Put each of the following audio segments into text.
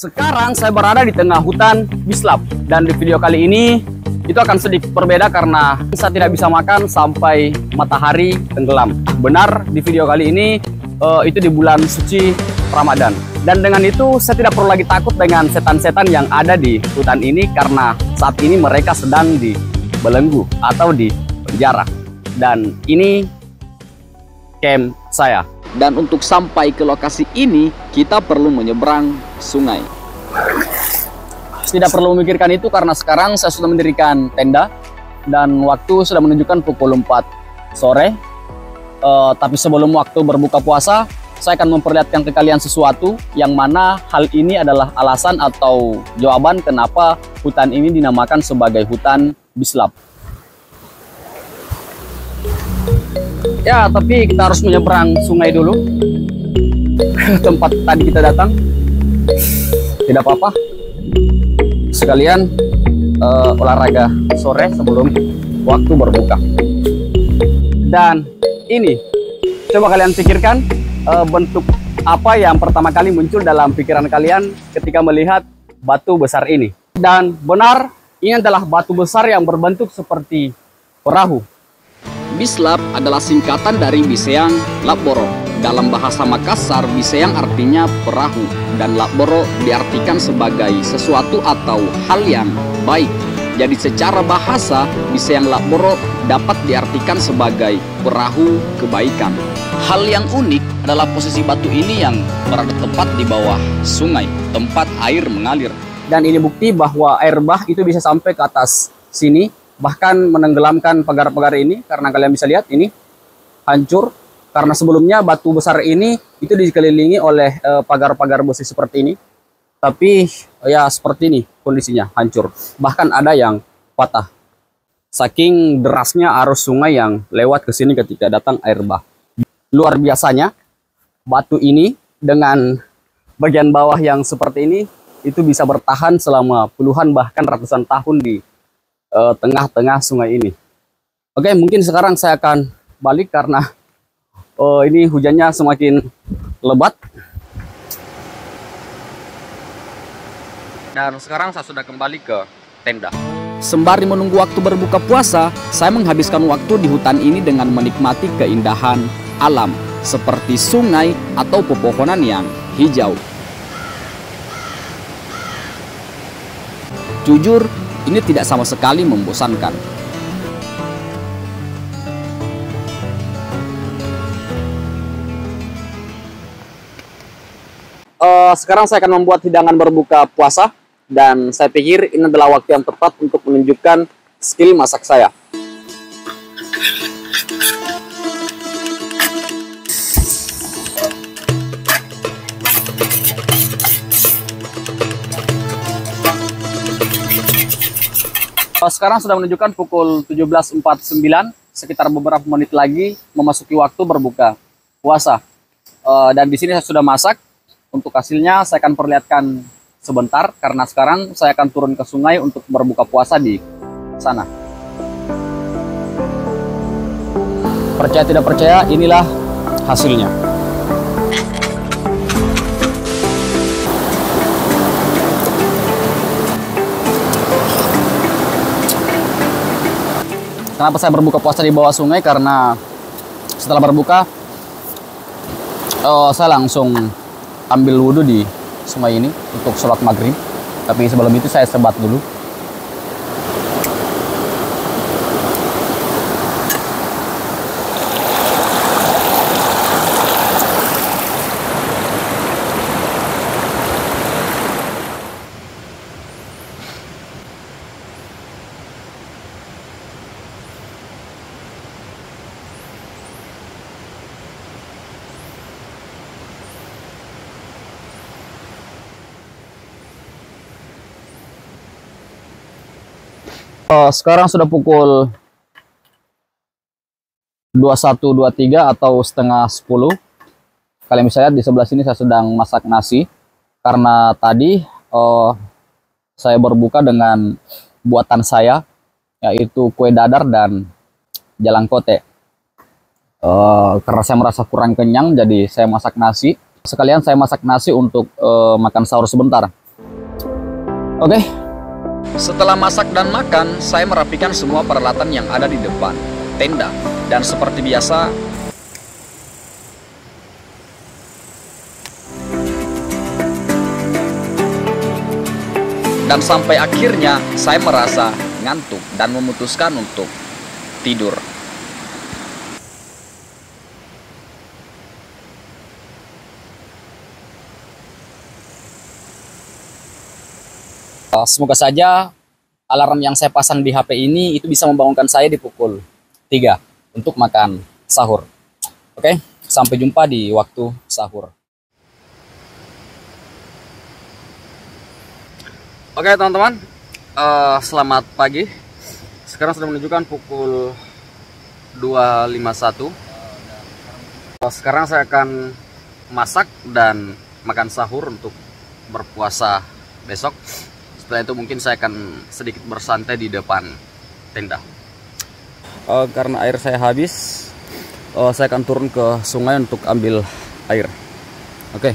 Sekarang saya berada di tengah hutan Bislab, dan di video kali ini itu akan sedikit berbeda karena saya tidak bisa makan sampai matahari tenggelam. Benar, di video kali ini itu di bulan suci Ramadan, dan dengan itu saya tidak perlu lagi takut dengan setan-setan yang ada di hutan ini karena saat ini mereka sedang dibelenggu atau di penjara. Dan ini camp saya. Dan untuk sampai ke lokasi ini, kita perlu menyeberang sungai. Tidak perlu memikirkan itu karena sekarang saya sudah mendirikan tenda dan waktu sudah menunjukkan pukul 4 sore. Tapi sebelum waktu berbuka puasa, saya akan memperlihatkan ke kalian sesuatu yang mana hal ini adalah alasan atau jawaban kenapa hutan ini dinamakan sebagai hutan Bislab. Ya, tapi kita harus menyeberang sungai dulu tempat tadi kita datang. Tidak apa-apa, sekalian olahraga sore sebelum waktu berbuka. Dan ini, coba kalian pikirkan bentuk apa yang pertama kali muncul dalam pikiran kalian ketika melihat batu besar ini. Dan benar, ini adalah batu besar yang berbentuk seperti perahu. Bislab adalah singkatan dari Biseang Labboro. Dalam bahasa Makassar, Biseang artinya perahu dan Labboro diartikan sebagai sesuatu atau hal yang baik. Jadi secara bahasa, Biseang Labboro dapat diartikan sebagai perahu kebaikan. Hal yang unik adalah posisi batu ini yang berada tepat di bawah sungai, tempat air mengalir. Dan ini bukti bahwa air bah itu bisa sampai ke atas sini, bahkan menenggelamkan pagar-pagar ini, karena kalian bisa lihat ini hancur karena sebelumnya batu besar ini itu dikelilingi oleh pagar-pagar besi seperti ini, tapi ya seperti ini kondisinya, hancur, bahkan ada yang patah saking derasnya arus sungai yang lewat ke sini ketika datang air bah. Luar biasanya batu ini dengan bagian bawah yang seperti ini itu bisa bertahan selama puluhan bahkan ratusan tahun di tengah-tengah sungai ini. Oke, mungkin sekarang saya akan balik karena ini hujannya semakin lebat. Dan sekarang saya sudah kembali ke tenda. Sembari menunggu waktu berbuka puasa, saya menghabiskan waktu di hutan ini dengan menikmati keindahan alam seperti sungai atau pepohonan yang hijau. Jujur, ini tidak sama sekali membosankan. Sekarang saya akan membuat hidangan berbuka puasa, dan saya pikir ini adalah waktu yang tepat untuk menunjukkan skill masak saya. Sekarang sudah menunjukkan pukul 17.49, sekitar beberapa menit lagi memasuki waktu berbuka puasa. Dan di sini saya sudah masak. Untuk hasilnya saya akan perlihatkan sebentar karena sekarang saya akan turun ke sungai untuk berbuka puasa di sana. Percaya tidak percaya, inilah hasilnya. Kenapa saya berbuka puasa di bawah sungai? Karena setelah berbuka, saya langsung ambil wudhu di sungai ini untuk sholat maghrib. Tapi sebelum itu saya sebat dulu. Sekarang sudah pukul 21.23 atau setengah 10. Kalian bisa lihat di sebelah sini saya sedang masak nasi. Karena tadi saya berbuka dengan buatan saya, yaitu kue dadar dan jalangkote. Karena saya merasa kurang kenyang, jadi saya masak nasi. Sekalian saya masak nasi untuk makan sahur sebentar. Oke. Setelah masak dan makan, saya merapikan semua peralatan yang ada di depan tenda. Dan seperti biasa, dan sampai akhirnya saya merasa ngantuk dan memutuskan untuk tidur. Semoga saja alarm yang saya pasang di HP ini itu bisa membangunkan saya di pukul 3 untuk makan sahur. Oke, sampai jumpa di waktu sahur. Oke teman-teman, selamat pagi. Sekarang sudah menunjukkan pukul 2.51. Sekarang saya akan masak dan makan sahur untuk berpuasa besok. Setelah itu mungkin saya akan sedikit bersantai di depan tenda. Karena air saya habis, saya akan turun ke sungai untuk ambil air. Oke,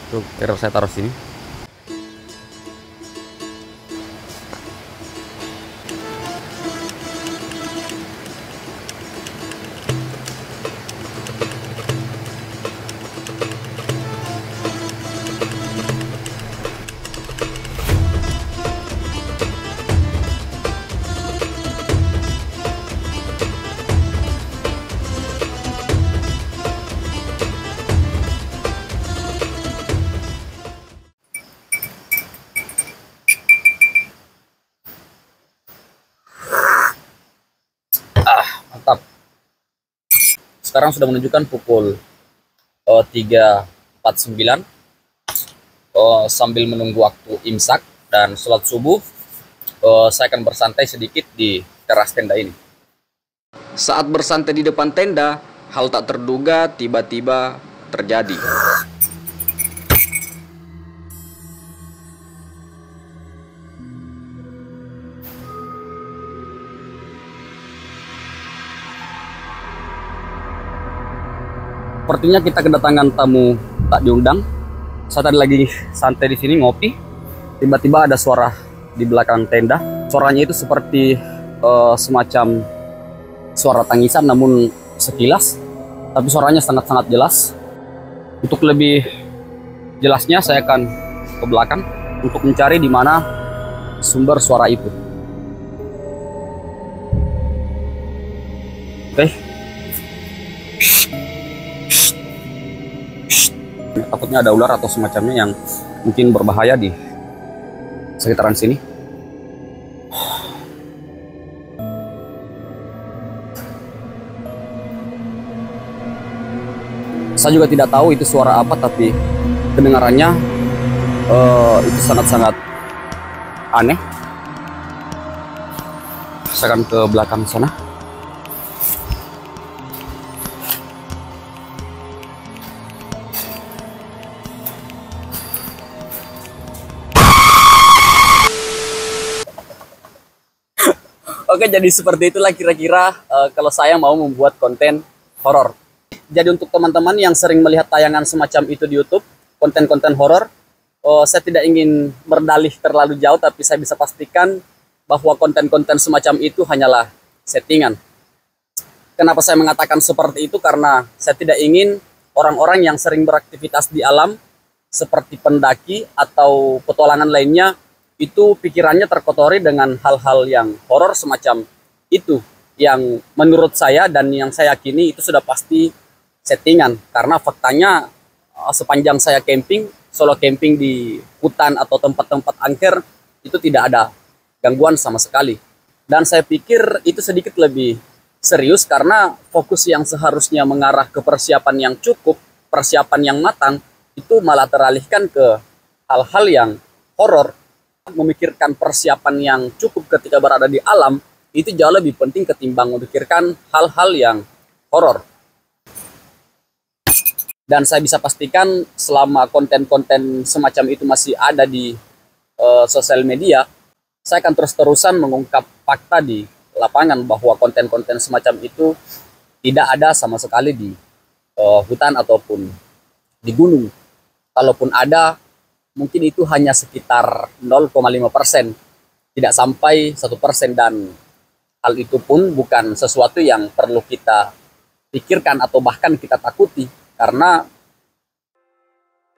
untuk air saya taruh sini. Mantap. Sekarang sudah menunjukkan pukul 3.49. Sambil menunggu waktu imsak dan sholat subuh, saya akan bersantai sedikit di teras tenda ini. Saat bersantai di depan tenda, hal tak terduga tiba-tiba terjadi. Sepertinya kita kedatangan tamu tak diundang. Saya tadi lagi santai di sini ngopi, tiba-tiba ada suara di belakang tenda. Suaranya itu seperti semacam suara tangisan, namun sekilas, tapi suaranya sangat-sangat jelas. Untuk lebih jelasnya saya akan ke belakang untuk mencari di mana sumber suara itu. Oke. Takutnya ada ular atau semacamnya yang mungkin berbahaya di sekitaran sini. Saya juga tidak tahu itu suara apa, tapi kedengarannya itu sangat-sangat aneh. Saya akan ke belakang sana. Oke, jadi seperti itulah kira-kira kalau saya mau membuat konten horor. Jadi untuk teman-teman yang sering melihat tayangan semacam itu di YouTube, konten-konten horor, saya tidak ingin berdalih terlalu jauh, tapi saya bisa pastikan bahwa konten-konten semacam itu hanyalah settingan. Kenapa saya mengatakan seperti itu? Karena saya tidak ingin orang-orang yang sering beraktivitas di alam, seperti pendaki atau petualangan lainnya, itu pikirannya terkotori dengan hal-hal yang horor semacam itu, yang menurut saya dan yang saya yakini itu sudah pasti settingan. Karena faktanya sepanjang saya camping, solo camping di hutan atau tempat-tempat angker, itu tidak ada gangguan sama sekali. Dan saya pikir itu sedikit lebih serius karena fokus yang seharusnya mengarah ke persiapan yang cukup, persiapan yang matang, itu malah teralihkan ke hal-hal yang horor. Memikirkan persiapan yang cukup ketika berada di alam itu jauh lebih penting ketimbang memikirkan hal-hal yang horor. Dan saya bisa pastikan selama konten-konten semacam itu masih ada di sosial media, saya akan terus-terusan mengungkap fakta di lapangan bahwa konten-konten semacam itu tidak ada sama sekali di hutan ataupun di gunung. Kalaupun ada, mungkin itu hanya sekitar 0,5%, tidak sampai 1%, dan hal itu pun bukan sesuatu yang perlu kita pikirkan atau bahkan kita takuti, karena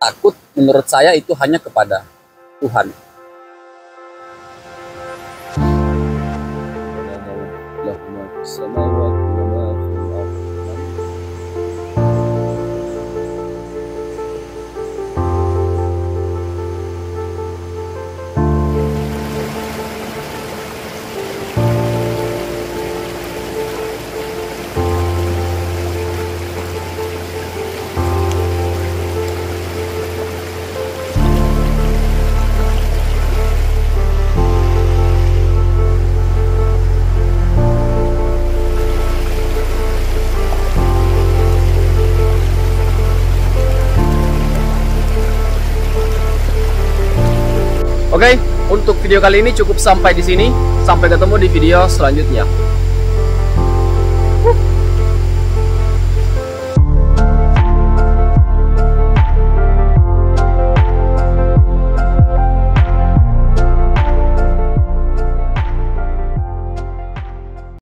takut menurut saya itu hanya kepada Tuhan. Oke, untuk video kali ini cukup sampai di sini. Sampai ketemu di video selanjutnya.